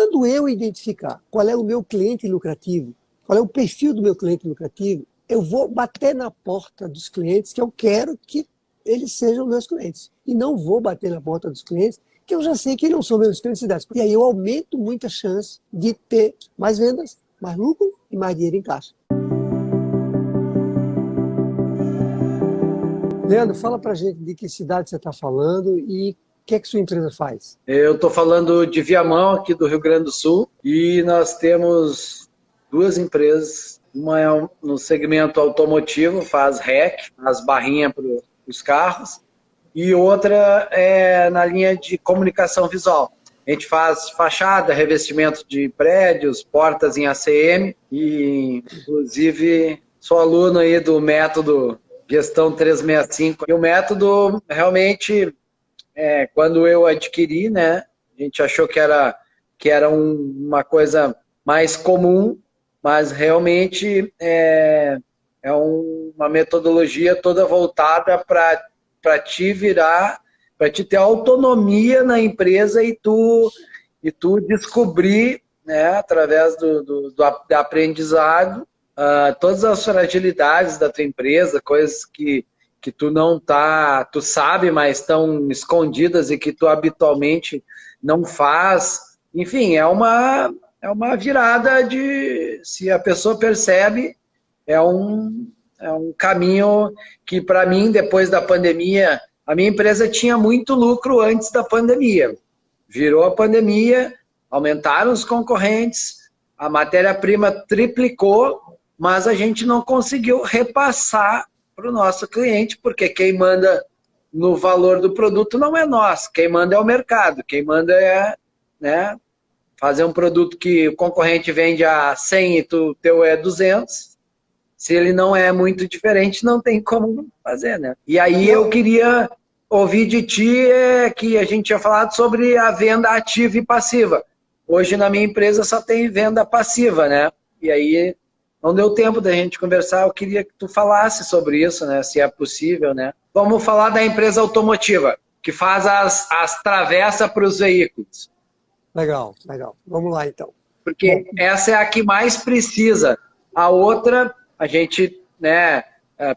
quando eu identificar qual é o meu cliente lucrativo, qual é o perfil do meu cliente lucrativo, eu vou bater na porta dos clientes que eu quero que eles sejam meus clientes. E não vou bater na porta dos clientes que eu já sei que não são meus clientes. E aí eu aumento muito a chance de ter mais vendas, mais lucro e mais dinheiro em caixa. Leandro, fala pra gente de que cidade você está falando e o que é que sua empresa faz? Eu estou falando de Viamão, aqui do Rio Grande do Sul, e nós temos duas empresas. Uma é no segmento automotivo, faz REC, as barrinhas para os carros, e outra é na linha de comunicação visual. A gente faz fachada, revestimento de prédios, portas em ACM, e inclusive sou aluno aí do método Gestão 365. E o método realmente, quando eu adquiri, né, a gente achou que era uma coisa mais comum, mas realmente é uma metodologia toda voltada para te virar, para te ter autonomia na empresa e tu descobrir, né, através do aprendizado, todas as fragilidades da tua empresa, coisas que tu não tu sabe, mas estão escondidas e que tu habitualmente não faz. Enfim, é uma virada se a pessoa percebe, é um caminho que, para mim, depois da pandemia, a minha empresa tinha muito lucro antes da pandemia. Virou a pandemia, aumentaram os concorrentes, a matéria-prima triplicou, mas a gente não conseguiu repassar para o nosso cliente, porque quem manda no valor do produto não é nós, quem manda é o mercado, quem manda é, né, fazer um produto que o concorrente vende a 100 e teu é 200, se ele não é muito diferente, não tem como fazer, né? E aí eu queria ouvir de ti que a gente tinha falado sobre a venda ativa e passiva. Hoje na minha empresa só tem venda passiva, né? E aí não deu tempo da gente conversar, eu queria que tu falasse sobre isso, né? Se é possível, né? Vamos falar da empresa automotiva, que faz as travessas para os veículos. Legal, legal. Vamos lá, então. Porque essa é a que mais precisa. A outra, a gente, né,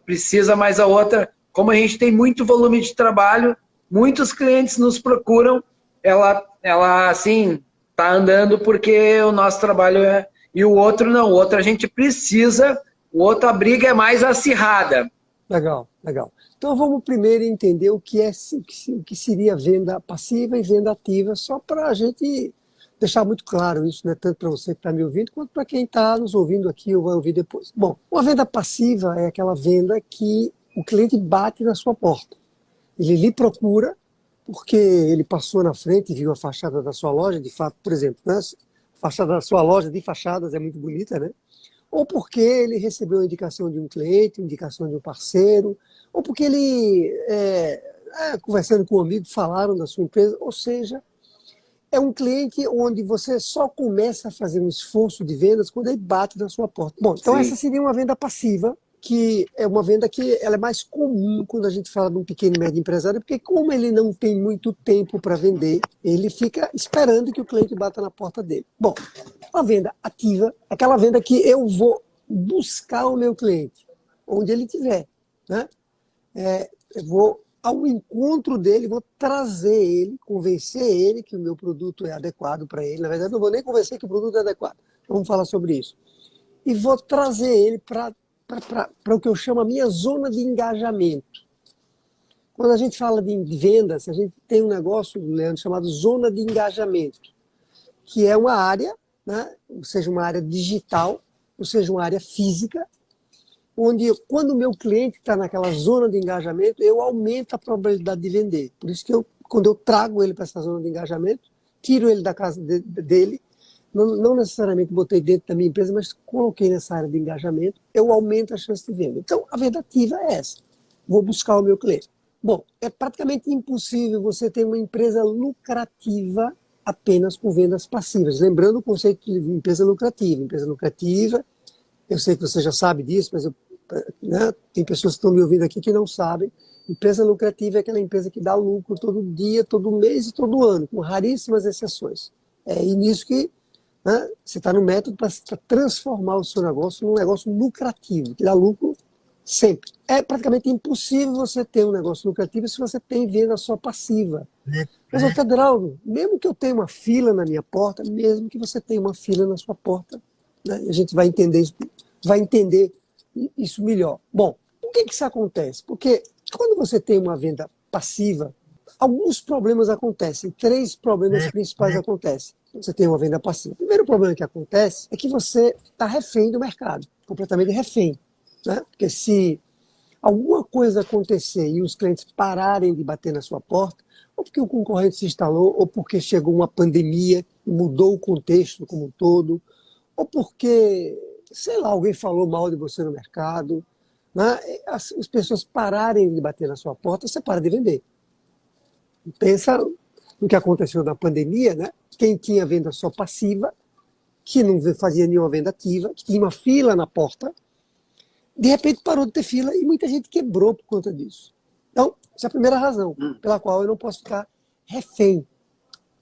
precisa, mas a outra, como a gente tem muito volume de trabalho, muitos clientes nos procuram, ela assim, tá andando porque o nosso trabalho é... E o outro não, o outro a gente precisa, o outro a briga é mais acirrada. Legal, legal. Então vamos primeiro entender o que seria venda passiva e venda ativa, só para a gente deixar muito claro isso, né? Tanto para você que está me ouvindo, quanto para quem está nos ouvindo aqui ou vai ouvir depois. Bom, uma venda passiva é aquela venda que o cliente bate na sua porta. Ele lhe procura porque ele passou na frente e viu a fachada da sua loja, de fato, por exemplo, né? A fachada da sua loja de fachadas é muito bonita, né? Ou porque ele recebeu a indicação de um cliente, indicação de um parceiro, ou porque ele, conversando com um amigo, falaram da sua empresa. Ou seja, é um cliente onde você só começa a fazer um esforço de vendas quando ele bate na sua porta. Bom, então essa seria uma venda passiva, que é uma venda que ela é mais comum quando a gente fala de um pequeno e médio empresário, porque como ele não tem muito tempo para vender, ele fica esperando que o cliente bata na porta dele. Bom, a venda ativa, aquela venda que eu vou buscar o meu cliente, onde ele estiver, né? Eu vou ao encontro dele, vou trazer ele, convencer ele que o meu produto é adequado para ele. Na verdade, não vou nem convencer que o produto é adequado. Vamos falar sobre isso. E vou trazer ele para o que eu chamo a minha zona de engajamento. Quando a gente fala de vendas, a gente tem um negócio, Leandro, chamado zona de engajamento, que é uma área, né, ou seja, uma área digital, ou seja, uma área física, onde quando o meu cliente está naquela zona de engajamento, eu aumento a probabilidade de vender. Por isso que quando eu trago ele para essa zona de engajamento, tiro ele da casa dele, não necessariamente botei dentro da minha empresa, mas coloquei nessa área de engajamento, eu aumento a chance de venda. Então, a venda ativa é essa. Vou buscar o meu cliente. Bom, é praticamente impossível você ter uma empresa lucrativa apenas com vendas passivas. Lembrando o conceito de empresa lucrativa. Empresa lucrativa, eu sei que você já sabe disso, mas né, tem pessoas que estão me ouvindo aqui que não sabem. Empresa lucrativa é aquela empresa que dá lucro todo dia, todo mês e todo ano, com raríssimas exceções. É nisso que né? Você está no método para transformar o seu negócio num negócio lucrativo, que dá lucro sempre. É praticamente impossível você ter um negócio lucrativo se você tem venda só passiva. Mas, ô Tedraldo, mesmo que eu tenha uma fila na minha porta, mesmo que você tenha uma fila na sua porta, né, a gente vai entender isso melhor. Bom, por que isso acontece? Porque quando você tem uma venda passiva, alguns problemas acontecem. 3 problemas principais acontecem quando você tem uma venda passiva. O primeiro problema que acontece é que você está refém do mercado, completamente refém. Né? Porque se alguma coisa acontecer e os clientes pararem de bater na sua porta, ou porque o concorrente se instalou, ou porque chegou uma pandemia e mudou o contexto como um todo, ou porque, sei lá, alguém falou mal de você no mercado, né? As pessoas pararem de bater na sua porta, você para de vender. Pensa no que aconteceu na pandemia, né? Quem tinha venda só passiva, que não fazia nenhuma venda ativa, que tinha uma fila na porta, de repente parou de ter fila e muita gente quebrou por conta disso. Então, essa é a primeira razão pela qual eu não posso ficar refém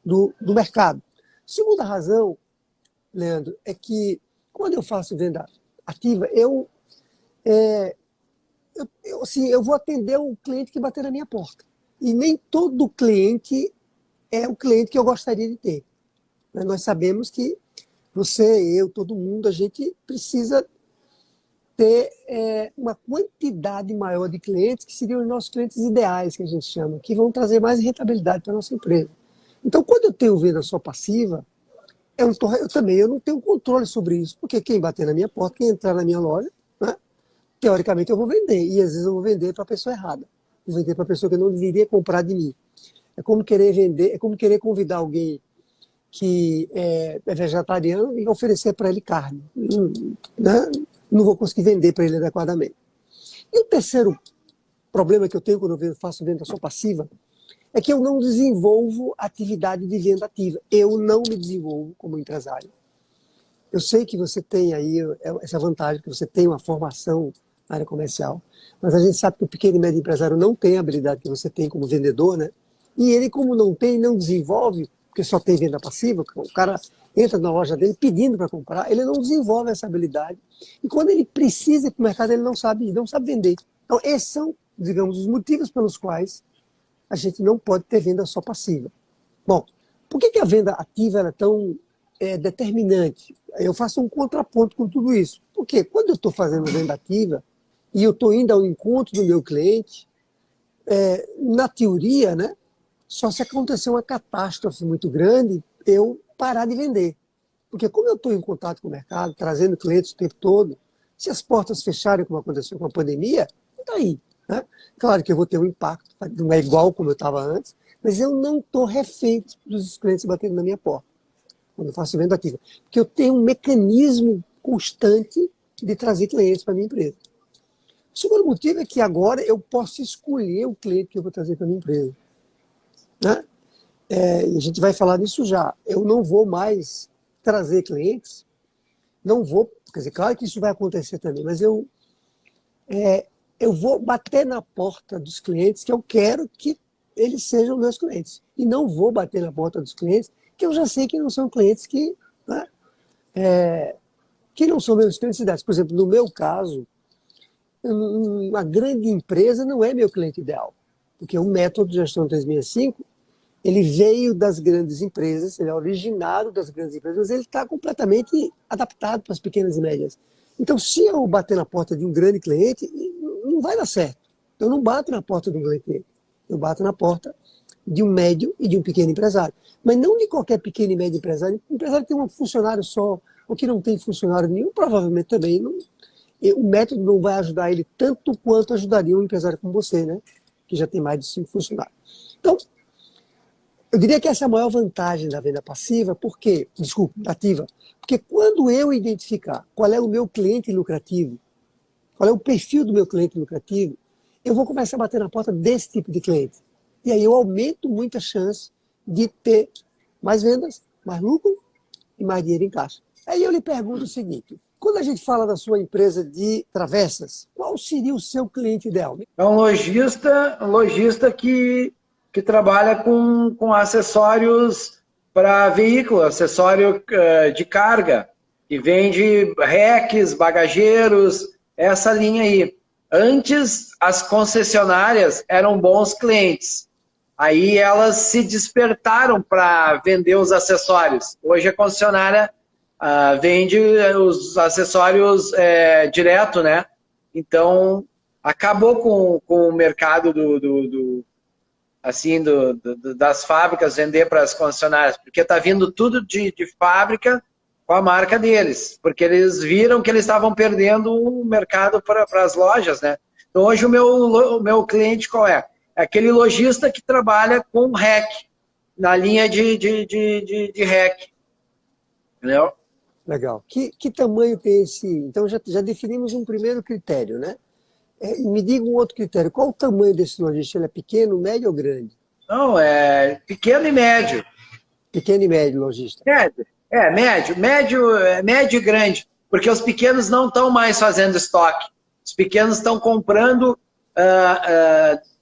do mercado. Segunda razão, Leandro, é que quando eu faço venda ativa, eu vou atender o cliente que bater na minha porta. E nem todo cliente é o cliente que eu gostaria de ter. Nós sabemos que você, eu, todo mundo, a gente precisa ter uma quantidade maior de clientes que seriam os nossos clientes ideais, que a gente chama, que vão trazer mais rentabilidade para a nossa empresa. Então, quando eu tenho venda só passiva, eu não tenho controle sobre isso, porque quem bater na minha porta, quem entrar na minha loja, né, teoricamente eu vou vender, e às vezes eu vou vender para a pessoa errada, vou vender para a pessoa que não deveria comprar de mim. É como querer vender, é como querer convidar alguém que é vegetariano e oferecer para ele carne. Né? Não vou conseguir vender para ele adequadamente. E o terceiro problema que eu tenho quando eu faço venda só passiva é que eu não desenvolvo atividade de venda ativa. Eu não me desenvolvo como empresário. Eu sei que você tem aí essa vantagem, que você tem uma formação na área comercial, mas a gente sabe que o pequeno e médio empresário não tem a habilidade que você tem como vendedor, né? E ele, como não tem, não desenvolve, porque só tem venda passiva, o cara entra na loja dele pedindo para comprar, ele não desenvolve essa habilidade. E quando ele precisa ir para o mercado, ele não sabe vender. Então, esses são, digamos, os motivos pelos quais a gente não pode ter venda só passiva. Bom, por que a venda ativa é tão determinante? Eu faço um contraponto com tudo isso. Porque quando eu estou fazendo venda ativa e eu estou indo ao encontro do meu cliente, na teoria, né, só se acontecer uma catástrofe muito grande, eu parar de vender. Porque como eu estou em contato com o mercado, trazendo clientes o tempo todo, se as portas fecharem, como aconteceu com a pandemia, está aí. Né? Claro que eu vou ter um impacto, não é igual como eu estava antes, mas eu não estou refém dos clientes batendo na minha porta, quando eu faço venda ativa. Porque eu tenho um mecanismo constante de trazer clientes para a minha empresa. O segundo motivo é que agora eu posso escolher o cliente que eu vou trazer para a minha empresa. Né? E a gente vai falar disso já. Eu não vou mais trazer clientes, não vou, quer dizer, claro que isso vai acontecer também, mas eu vou bater na porta dos clientes que eu quero que eles sejam meus clientes. E não vou bater na porta dos clientes que eu já sei que não são clientes que, né, que não são meus clientes ideais. Por exemplo, no meu caso, uma grande empresa não é meu cliente ideal, porque o método de gestão 365, ele veio das grandes empresas, ele é originário das grandes empresas, mas ele está completamente adaptado para as pequenas e médias. Então, se eu bater na porta de um grande cliente, não vai dar certo. Eu não bato na porta de um grande cliente, eu bato na porta de um médio e de um pequeno empresário. Mas não de qualquer pequeno e médio empresário. O empresário que tem um funcionário só, ou que não tem funcionário nenhum, provavelmente também não. O método não vai ajudar ele tanto quanto ajudaria um empresário como você, né? Que já tem mais de 5 funcionários. Então, eu diria que essa é a maior vantagem da venda passiva, ativa, porque quando eu identificar qual é o meu cliente lucrativo, qual é o perfil do meu cliente lucrativo, eu vou começar a bater na porta desse tipo de cliente. E aí eu aumento muito a chance de ter mais vendas, mais lucro e mais dinheiro em caixa. Aí eu lhe pergunto o seguinte, quando a gente fala da sua empresa de travessas, qual seria o seu cliente ideal? É um lojista que trabalha com acessórios para veículo, acessório de carga, e vende reques, bagageiros, essa linha aí. Antes, as concessionárias eram bons clientes. Aí elas se despertaram para vender os acessórios. Hoje a concessionária vende os acessórios direto, né? Então, acabou com o mercado das fábricas vender para as concessionárias, porque está vindo tudo de fábrica com a marca deles, porque eles viram que eles estavam perdendo o mercado para as lojas, né? Então, hoje o meu cliente qual é? É aquele lojista que trabalha com REC, na linha de REC. Entendeu? Legal. Que tamanho tem esse... Então, já definimos um primeiro critério, né? Me diga um outro critério. Qual o tamanho desse lojista? Ele é pequeno, médio ou grande? Não, é pequeno e médio. Pequeno e médio lojista. Médio. Médio e grande. Porque os pequenos não estão mais fazendo estoque. Os pequenos estão comprando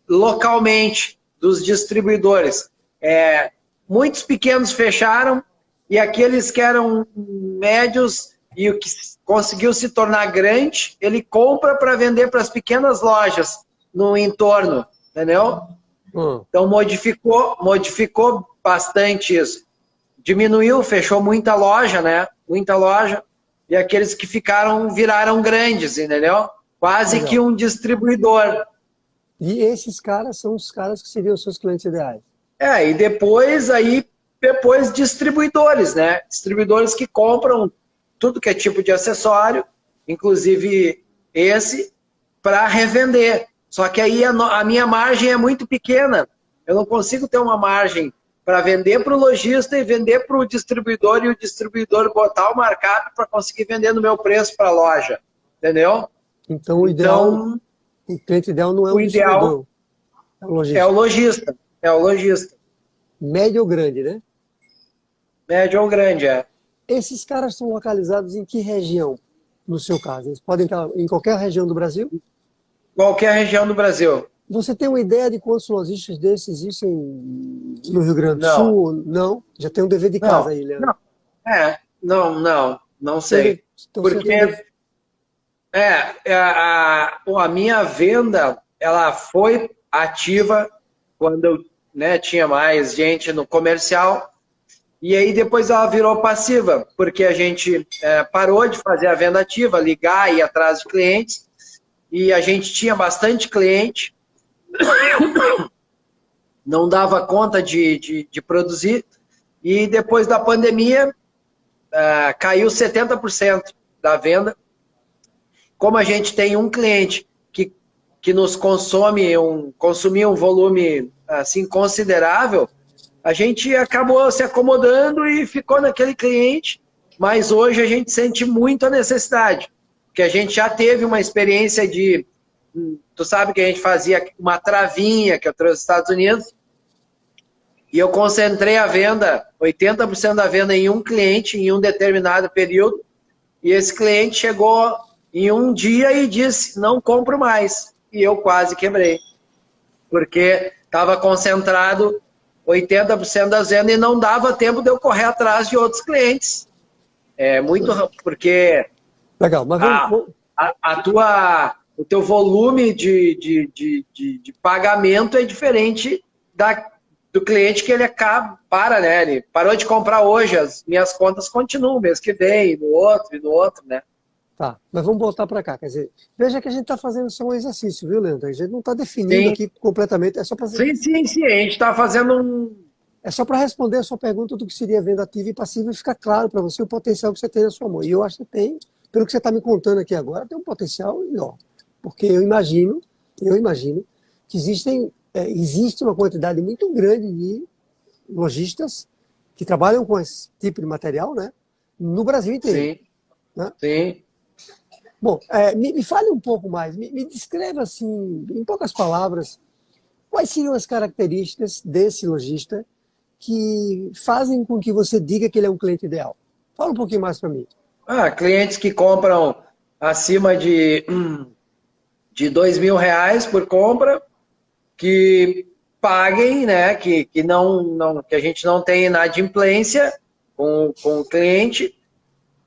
localmente dos distribuidores. Muitos pequenos fecharam e aqueles que eram médios e o que conseguiu se tornar grande, ele compra para vender para as pequenas lojas no entorno, entendeu? Então modificou bastante isso. Diminuiu, fechou muita loja, né? Muita loja. E aqueles que ficaram viraram grandes, entendeu? Quase que um distribuidor. E esses caras são os caras que seriam os seus clientes ideais. E depois distribuidores, né? Distribuidores que compram tudo que é tipo de acessório, inclusive esse, para revender. Só que aí a minha margem é muito pequena. Eu não consigo ter uma margem para vender para o lojista e vender para o distribuidor e o distribuidor botar o markup para conseguir vender no meu preço para a loja. Entendeu? Então, o cliente ideal não é o distribuidor. É o lojista. É o lojista. Médio ou grande, né? Médio ou grande, Esses caras estão localizados em que região, no seu caso? Eles podem estar em qualquer região do Brasil? Qualquer região do Brasil. Você tem uma ideia de quantos lojistas desses existem no Rio Grande do Sul? Não? Já tem um dever de casa aí, Leandro. Não sei. Então, porque a minha venda, ela foi ativa quando eu tinha mais gente no comercial. E aí depois ela virou passiva, porque a gente parou de fazer a venda ativa, ligar e ir atrás de clientes, e a gente tinha bastante cliente, não dava conta de produzir, e depois da pandemia caiu 70% da venda. Como a gente tem um cliente que nos consumia um volume assim considerável, a gente acabou se acomodando e ficou naquele cliente, mas hoje a gente sente muito a necessidade, porque a gente já teve uma experiência tu sabe que a gente fazia uma travinha que eu trouxe dos Estados Unidos, e eu concentrei a venda, 80% da venda em um cliente em um determinado período, e esse cliente chegou em um dia e disse, não compro mais, e eu quase quebrei, porque estava concentrado 80% das vendas e não dava tempo de eu correr atrás de outros clientes. Muito porque legal, mas o teu volume de pagamento é diferente do cliente que ele para, né? Ele parou de comprar hoje, as minhas contas continuam, mês que vem, no outro, né? Tá, mas vamos voltar para cá. Quer dizer, veja que a gente está fazendo só um exercício, viu, Leandro? A gente não está definindo aqui completamente. É só para... Sim, a gente está fazendo É só para responder a sua pergunta do que seria venda ativa e passiva e ficar claro para você o potencial que você tem na sua mão. E eu acho que tem, pelo que você está me contando aqui agora, tem um potencial enorme. Porque eu imagino que existe uma quantidade muito grande de lojistas que trabalham com esse tipo de material, né? No Brasil inteiro. Sim, né? Sim. Bom, me fale um pouco mais, me descreva assim, em poucas palavras, quais seriam as características desse lojista que fazem com que você diga que ele é um cliente ideal. Fala um pouquinho mais para mim. Clientes que compram acima de R$2.000 por compra, que paguem, né? Que a gente não tenha inadimplência com o cliente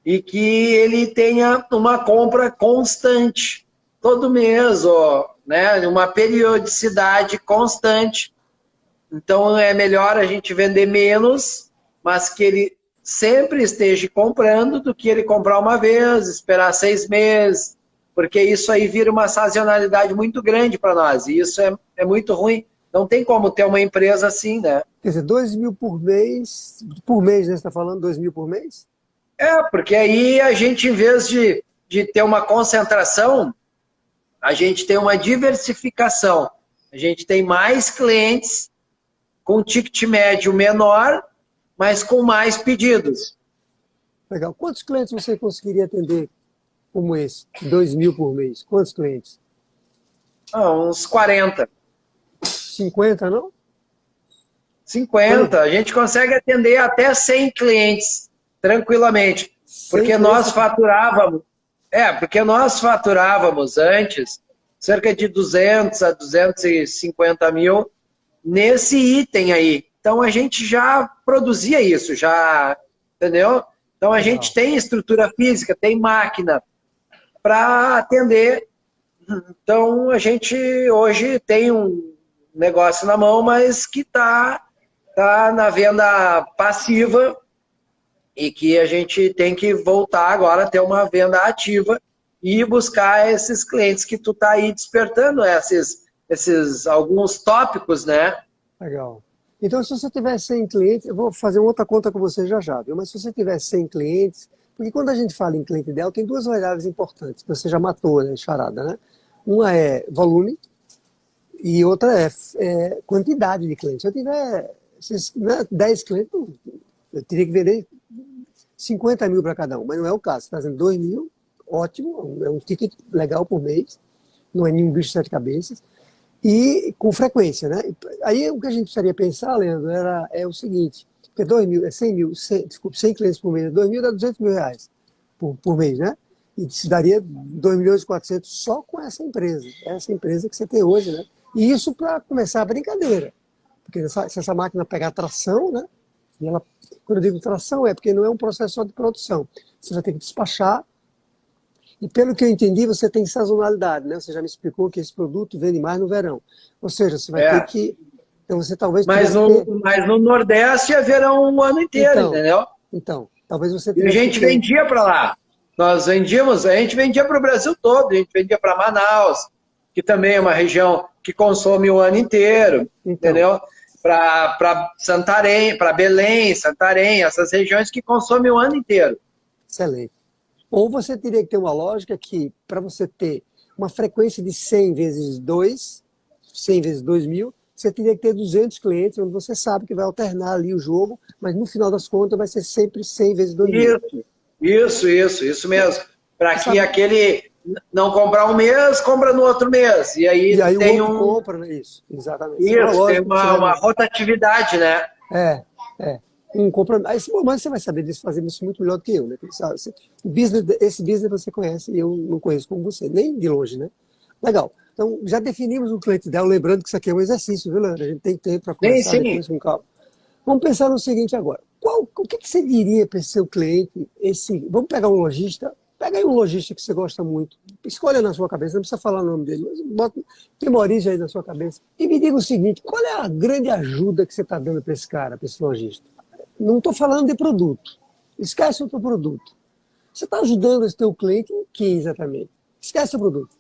e que ele tenha uma compra constante, todo mês, ó, né? Uma periodicidade constante. Então é melhor a gente vender menos, mas que ele sempre esteja comprando do que ele comprar uma vez, esperar 6 meses, porque isso aí vira uma sazonalidade muito grande para nós, e isso é muito ruim. Não tem como ter uma empresa assim, né? Quer dizer, 2.000 por mês, né? Você está falando 2.000 por mês? Porque aí a gente, em vez de ter uma concentração, a gente tem uma diversificação. A gente tem mais clientes com ticket médio menor, mas com mais pedidos. Legal. Quantos clientes você conseguiria atender como esse? 2.000 por mês. Quantos clientes? Uns 40. 50, não? 50. A gente consegue atender até 100 clientes tranquilamente. Porque nós faturávamos, antes cerca de 200 a 250 mil nesse item aí. Então a gente já produzia isso, já, entendeu? Então a gente tem estrutura física, tem máquina para atender. Então a gente hoje tem um negócio na mão, mas que tá na venda passiva e que a gente tem que voltar agora a ter uma venda ativa e buscar esses clientes que tu tá aí despertando, esses alguns tópicos, né? Legal. Então, se você tiver 100 clientes, eu vou fazer uma outra conta com você já, viu? Mas se você tiver 100 clientes, porque quando a gente fala em cliente ideal, tem duas variáveis importantes, que você já matou, né, charada, né? Uma é volume e outra é quantidade de clientes. Se eu tiver 10 clientes, eu teria que vender 50 mil para cada um, mas não é o caso. Você está fazendo 2.000, ótimo, é um ticket legal por mês, não é nenhum bicho de 7 cabeças. E com frequência, né? Aí o que a gente precisaria pensar, Leandro, é o seguinte, porque 100 clientes por mês, 2.000 dá 200 mil reais por mês, né? E se daria 2.400.000 só com essa empresa que você tem hoje, né? E isso para começar a brincadeira, porque se essa máquina pegar tração, né? E ela, quando eu digo tração, é porque não é um processo só de produção, você vai ter que despachar. E pelo que eu entendi, você tem sazonalidade, né? Você já me explicou que esse produto vende mais no verão. Ou seja, você vai ter que... Então você talvez... Mas no Nordeste é verão o ano inteiro, entendeu? Então, talvez você... E a gente vendia para lá. A gente vendia para o Brasil todo. A gente vendia para Manaus, que também é uma região que consome o ano inteiro, entendeu? Para Santarém, para Belém, Santarém, essas regiões que consomem o ano inteiro. Excelente. Ou você teria que ter uma lógica que, para você ter uma frequência de 100 vezes 2, 100 vezes 2.000, você teria que ter 200 clientes, onde você sabe que vai alternar ali o jogo, mas no final das contas vai ser sempre 100 vezes 2.000. Isso mesmo. Para que aquele não comprar um mês, compra no outro mês. E aí tem o outro compra, né? Isso, exatamente. Isso, tem uma rotatividade, né? Mas você vai saber fazer isso muito melhor do que eu, né? Esse business você conhece e eu não conheço como você, nem de longe, né? Legal. Então, já definimos o cliente ideal, lembrando que isso aqui é um exercício, viu, Leandro? A gente tem tempo para conversar depois com calma. Vamos pensar no seguinte agora. O que você diria para esse seu cliente? Vamos pegar um lojista, pega aí um lojista que você gosta muito, escolha na sua cabeça, não precisa falar o nome dele, mas memorize aí na sua cabeça. E me diga o seguinte, qual é a grande ajuda que você está dando para esse cara, para esse lojista? Não estou falando de produto. Esquece o teu produto. Você está ajudando esse teu cliente em que exatamente? Esquece o produto.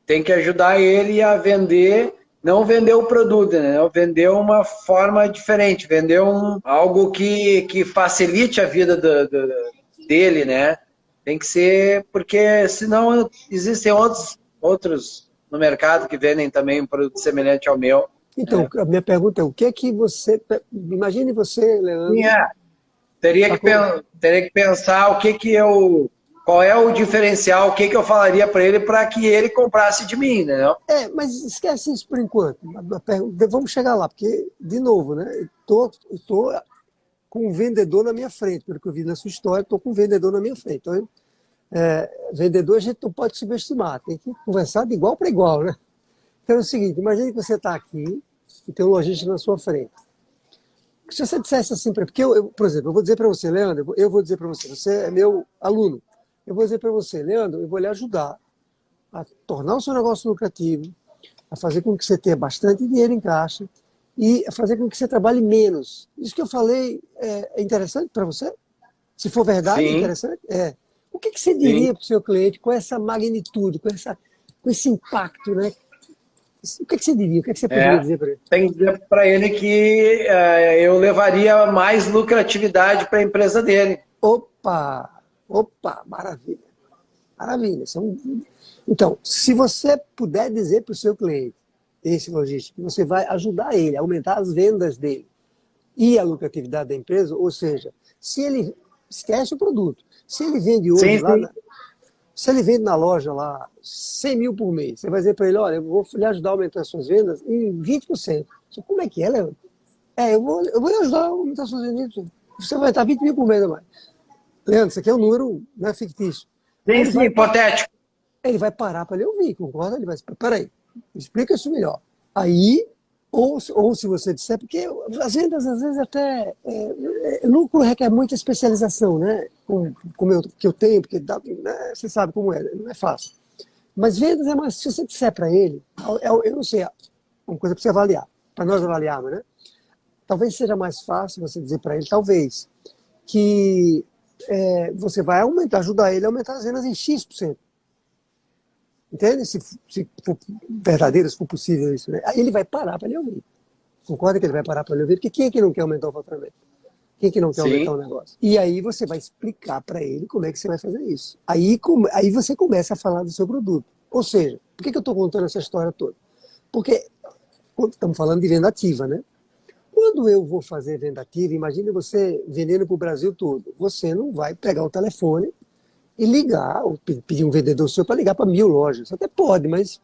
Tem que ajudar ele a vender, não vender o produto, né? Vender uma forma diferente, vender algo que facilite a vida dele, né? Tem que ser, porque senão existem outros no mercado que vendem também um produto semelhante ao meu. Então, a minha pergunta é, o que é que você... Imagine você, Leandro... Teria que pensar qual é o diferencial, o que eu falaria para ele que ele comprasse de mim, né? Mas esquece isso por enquanto. Vamos chegar lá, porque, de novo, né? Eu tô com um vendedor na minha frente, pelo que eu vi na sua história, estou com um vendedor na minha frente. Então, vendedor a gente não pode subestimar, tem que conversar de igual para igual, né? Então é o seguinte, imagine que você está aqui, e tem um lojista na sua frente. Se você dissesse assim, porque por exemplo, eu vou dizer para você, Leandro, eu vou dizer para você, você é meu aluno, eu vou dizer para você, Leandro, eu vou lhe ajudar a tornar o seu negócio lucrativo, a fazer com que você tenha bastante dinheiro em caixa e a fazer com que você trabalhe menos. Isso que eu falei é interessante para você? Se for verdade, é Sim, interessante? É. O que você sim. diria para o seu cliente com essa magnitude, com esse impacto, né? O que você diria? O que você poderia É, dizer para ele? tem que dizer para ele que eu levaria mais lucratividade para a empresa dele. Opa! Opa! Maravilha! Maravilha! Então, se você puder dizer para o seu cliente, esse lojista, que você vai ajudar ele a aumentar as vendas dele e a lucratividade da empresa, ou seja, se ele esquece o produto, se ele vende hoje Sim, lá, sim. se ele vende na loja lá 100 mil por mês, você vai dizer para ele, olha, eu vou lhe ajudar a aumentar as suas vendas em 20%. Como é que é, Leandro? Eu vou lhe ajudar a aumentar as suas vendas em 20%. Você vai estar 20 mil por mês a mais. Leandro, isso aqui é um número, não é fictício. Aí Sim, sim, hipotético. ele vai parar para lhe ouvir, concorda? Ele vai dizer, peraí, explica isso melhor. Aí, ou se você disser, porque as vendas às vezes até, lucro requer muita especialização, né? Que eu tenho, porque né, você sabe como é, não é fácil. Mas vendas é mais, se você disser para ele, eu não sei, uma coisa para você avaliar, para nós avaliarmos, né? Talvez seja mais fácil você dizer para ele, talvez, que você vai ajudar ele a aumentar as vendas em X%. Entende? Se for verdadeiro, se for possível isso, né? Aí ele vai parar para lhe ouvir. Concorda que ele vai parar para lhe ouvir? Porque quem é que não quer aumentar o faturamento? Quem é que não quer aumentar Sim. o negócio? E aí você vai explicar para ele como é que você vai fazer isso. Aí você começa a falar do seu produto. Ou seja, por que eu estou contando essa história toda? Porque estamos falando de venda ativa, né? Quando eu vou fazer venda ativa, imagine você vendendo para o Brasil todo. Você não vai pegar o telefone e ligar, ou pedir um vendedor seu para ligar para 1000 lojas. Até pode, mas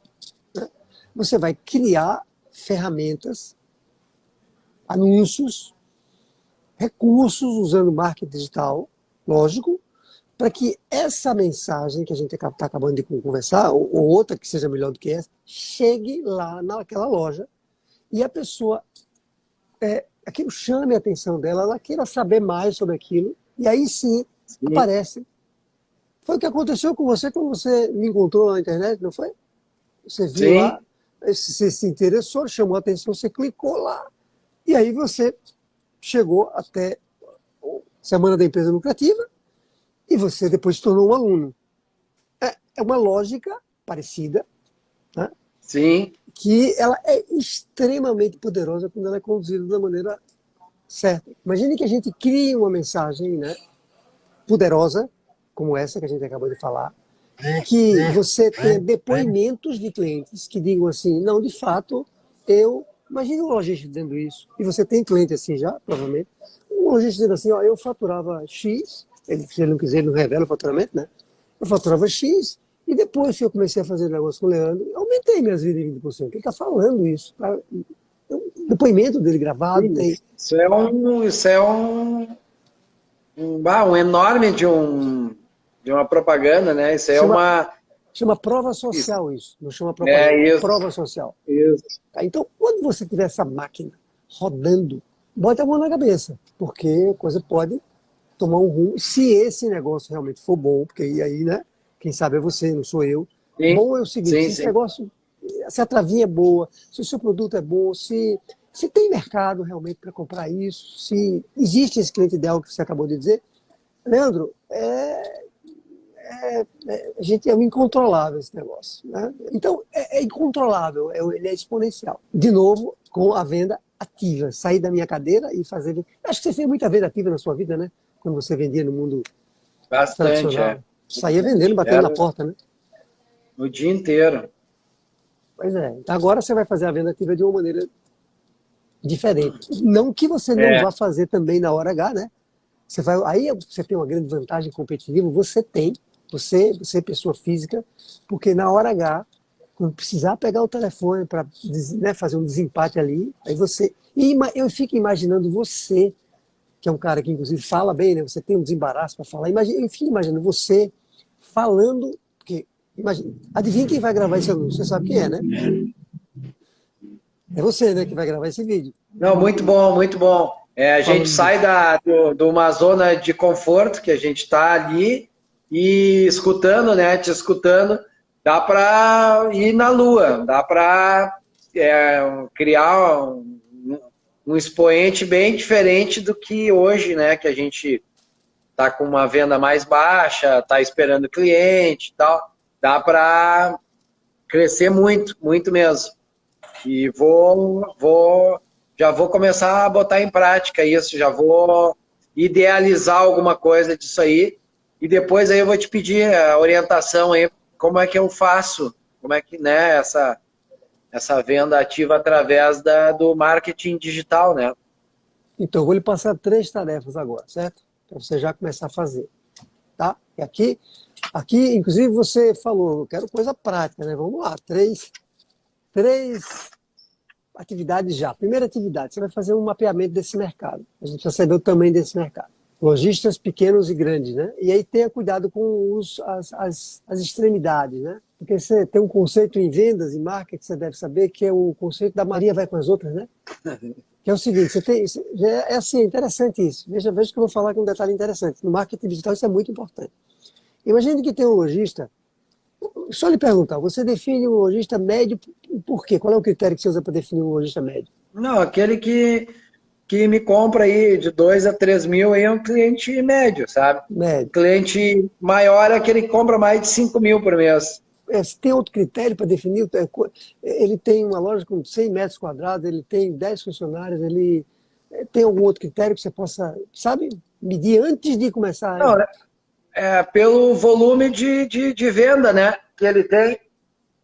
né, você vai criar ferramentas, anúncios, recursos usando marketing digital, lógico, para que essa mensagem que a gente está acabando de conversar, ou outra que seja melhor do que essa, chegue lá naquela loja e a pessoa, aquilo chame a atenção dela, ela queira saber mais sobre aquilo, e aí sim Sim. aparece. Foi o que aconteceu com você quando você me encontrou na internet, não foi? Você viu Sim. lá, você se interessou, chamou a atenção, você clicou lá, e aí você chegou até a Semana da Empresa Lucrativa e você depois se tornou um aluno. É uma lógica parecida, né? Sim. Que ela é extremamente poderosa quando ela é conduzida da maneira certa. Imagine que a gente crie uma mensagem, né, poderosa, como essa que a gente acabou de falar, que você tenha depoimentos de clientes que digam assim, não, de fato, imagine um lojista dizendo isso, e você tem cliente assim já, provavelmente, um lojista dizendo assim, ó, eu faturava X, se ele não quiser, ele não revela o faturamento, né? Eu faturava X, e depois que eu comecei a fazer negócio com o Leandro, eu aumentei minhas vendas em 20%. Ele está falando isso. Tá? Depoimento dele gravado. Tem. Isso é um enorme de uma propaganda, né? Isso é uma. Chama prova social isso. Não chama propaganda, É isso. prova social. Isso. Tá? Então, quando você tiver essa máquina rodando, bota a mão na cabeça, porque a coisa pode tomar um rumo, se esse negócio realmente for bom, porque aí, né, quem sabe é você, não sou eu. Sim. Bom é o seguinte, Sim, se esse sim. negócio, se a travinha é boa, se o seu produto é bom, se tem mercado realmente para comprar isso, se existe esse cliente ideal que você acabou de dizer, Leandro, a gente é um incontrolável esse negócio. Né? Então, é incontrolável, ele é exponencial. De novo, com a venda ativa, sair da minha cadeira e fazer... Acho que você fez muita venda ativa na sua vida, né? Quando você vendia no mundo Bastante, tradicional. Saía vendendo, batendo na porta, né? O dia inteiro. Pois é. Então, agora você vai fazer a venda ativa de uma maneira diferente. Não que você não vá fazer também na hora H, né? Aí você tem uma grande vantagem competitiva, você pessoa física, porque na hora H, quando precisar pegar o telefone para, né, fazer um desempate ali, aí você... eu fico imaginando você, que é um cara que inclusive fala bem, né? Você tem um desembaraço para falar. Eu fico imaginando você falando, porque, imagina, adivinha quem vai gravar esse anúncio? Você sabe quem é, né? É você, né, que vai gravar esse vídeo. Não, muito bom, muito bom. A gente Falando sai disso. de uma zona de conforto que a gente está ali e escutando, né? Te escutando, dá para ir na lua, dá para criar um expoente bem diferente do que hoje, né? Que a gente está com uma venda mais baixa, está esperando cliente e tal. Dá para crescer muito, muito mesmo. E já vou começar a botar em prática isso, já vou idealizar alguma coisa disso aí. E depois aí eu vou te pedir a orientação aí, como é que eu faço, como é que, né, essa venda ativa através do marketing digital, né? Então, eu vou lhe passar 3 tarefas agora, certo? Para você já começar a fazer, tá? E aqui, inclusive, você falou, eu quero coisa prática, né? Vamos lá, três atividades já. Primeira atividade, você vai fazer um mapeamento desse mercado. A gente precisa saber o tamanho desse mercado. Lojistas pequenos e grandes, né? E aí tenha cuidado com as extremidades, né? Porque você tem um conceito em vendas e marketing que você deve saber, que é o conceito da Maria vai com as outras, né? Que é o seguinte, é assim, é interessante isso. Veja que eu vou falar com um detalhe interessante. No marketing digital isso é muito importante. Imagine que tem um lojista, só lhe perguntar, você define um lojista médio por quê? Qual é o critério que você usa para definir um lojista médio? Não, aquele que me compra aí de 2 a 3 mil aí é um cliente médio, sabe? Médio. Cliente maior é aquele que compra mais de 5 mil por mês. Se tem outro critério para definir, ele tem uma loja com 100 metros quadrados, ele tem 10 funcionários, ele tem algum outro critério que você possa, sabe, medir antes de começar? Não, pelo volume de venda, né? Que ele tem.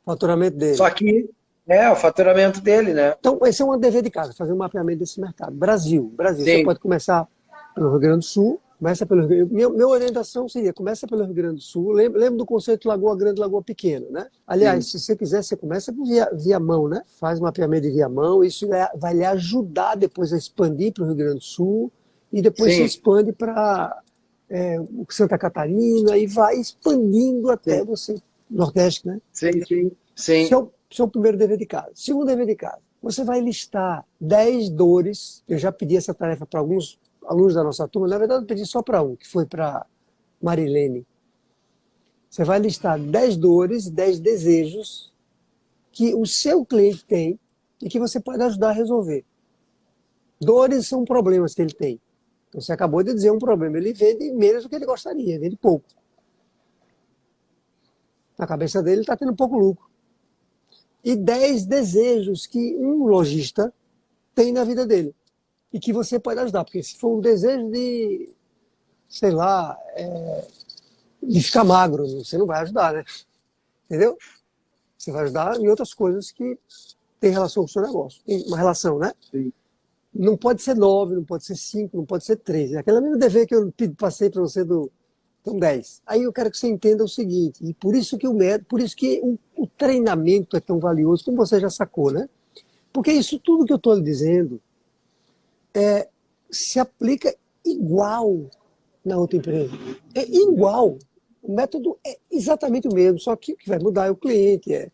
O faturamento dele. Só que é o faturamento dele, né? Então, esse é um dever de casa, fazer um mapeamento desse mercado. Brasil. Você Sim. pode começar pelo Rio Grande do Sul, começa pelo Rio Grande do Sul. Minha orientação seria, começa pelo Rio Grande do Sul, lembra do conceito Lagoa Grande, Lagoa Pequena, né? Aliás, Sim. se você quiser, você começa por via mão, né? Faz um mapeamento de via mão, isso vai lhe ajudar depois a expandir para o Rio Grande do Sul e depois se Sim. expande para Santa Catarina e vai expandindo até Sim. você, Nordeste, né? Sim, sim, sim. Seu primeiro dever de casa. Segundo dever de casa, você vai listar 10 dores. Eu já pedi essa tarefa para alguns alunos da nossa turma. Na verdade, eu pedi só para um, que foi para Marilene. Você vai listar 10 dores, 10 desejos que o seu cliente tem e que você pode ajudar a resolver. Dores são problemas que ele tem. Então, você acabou de dizer um problema. Ele vende menos do que ele gostaria, vende pouco. Na cabeça dele, ele está tendo pouco lucro. E 10 desejos que um lojista tem na vida dele e que você pode ajudar. Porque se for um desejo de, sei lá, de ficar magro, você não vai ajudar, né? Entendeu? Você vai ajudar em outras coisas que têm relação com o seu negócio. Tem uma relação, né? Sim. Não pode ser 9, não pode ser 5, não pode ser 3. É aquele mesmo dever que eu passei para você Então, 10. Aí eu quero que você entenda o seguinte, e por isso que o treinamento é tão valioso, como você já sacou, né? Porque isso tudo que eu estou lhe dizendo se aplica igual na outra empresa. É igual. O método é exatamente o mesmo, só que o que vai mudar é o cliente.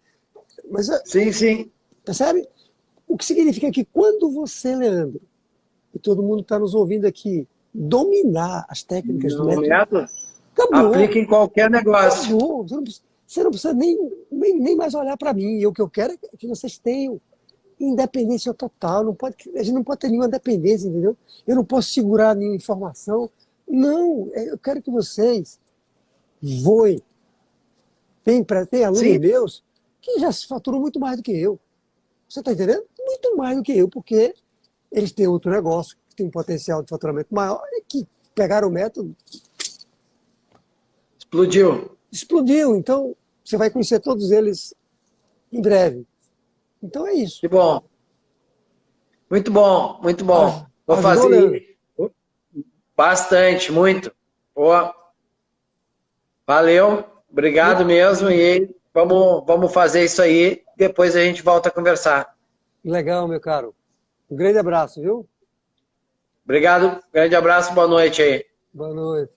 Mas, Sim, sim. percebe? O que significa que quando você, Leandro, e todo mundo está nos ouvindo aqui, dominar as técnicas do No método, método, acabou. aplica em qualquer negócio. Acabou. Você não precisa nem mais olhar para mim. E o que eu quero é que vocês tenham independência total. A gente não pode ter nenhuma dependência, entendeu? Eu não posso segurar nenhuma informação. Não, eu quero que vocês voem. Tem alunos Sim, meus que já se faturam muito mais do que eu. Você está entendendo? Muito mais do que eu, porque eles têm outro negócio, que tem um potencial de faturamento maior, e que pegaram o método, explodiu. explodiu. Então, você vai conhecer todos eles em breve. Então é isso. Que bom. Muito bom, muito bom. Vou Ajudou, Leandro? fazer bastante, muito. Pô, valeu, obrigado mesmo. E vamos fazer isso aí. Depois a gente volta a conversar. Legal, meu caro. Um grande abraço, viu? Obrigado, grande abraço, boa noite aí. Boa noite.